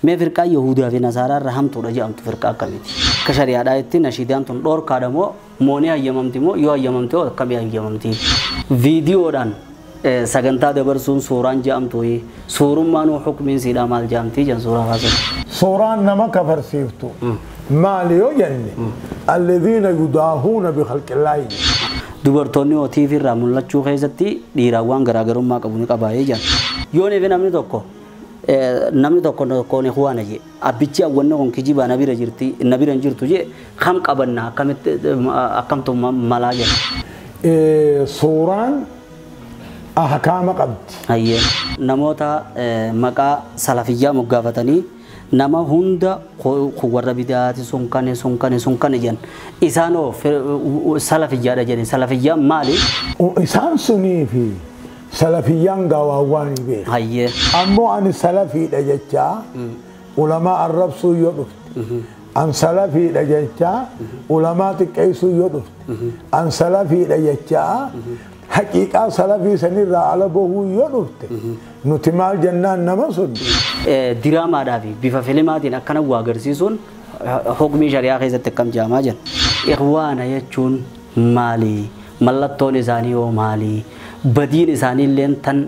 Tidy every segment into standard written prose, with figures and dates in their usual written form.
ما فرقة يهودا في نصارى رحم تورجع أم تفرقة كميت كشريعة دايتي نشيدان تندور كارمو مونيا يمامتيمو يو يمامتيو كميا يمامتي فيديو دان سجنتا دبرسون سوران جام توي سورم مانو حكمين سيدا مال جامتي جن سورا خاصة سوران نما كفر سيفتو ماليو جنة الذين يداهون بخلق الله dubartoonni otii fi irraa mul'achuu keessatti dhiiraawwan garaagarummaa qabu ni qabaayee jiran yoo neefi namni tokko ni huwaana jee abbichi awwanna kun kijibaa nabira jirtu jee kam qabanna akkamtu malaa jira suuraan ahkaama qabdi ayyee namoota maqaa salafiyyaa moggaafatanii nama hunda warra bidaati sun kane jan isaanoo salafiyyaadha jedhani salafiyyaa maali isaan sunii fi salafiyyaan gawaawwaani beeku hayyee ammoo ani salafiidha jechaa ulamaa arrabsuu yoo dhufte an salafiidha jechaa ulamaa xiqqeessuu yoo dhufte an salafiidha jechaa haqiiqaa salafii sanirraa ala bahuu yoo dhufte nuti maal jennaan nama sun diraamaadhaa fi bifa filimaatiin akkana waa agarsiisuun hukmii shari'aa keessatti akkam jaamaa jiran ikhwaana jechuun maali mallattoon isaanii yoo maali badiin isaanii illeen tan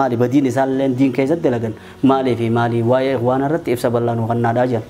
maali badiin isaan illeen diin keessatti dalagan maalii fi maali waa'ee ikhwaana irratti ibsa bal'aa nu kennaadhaa jiran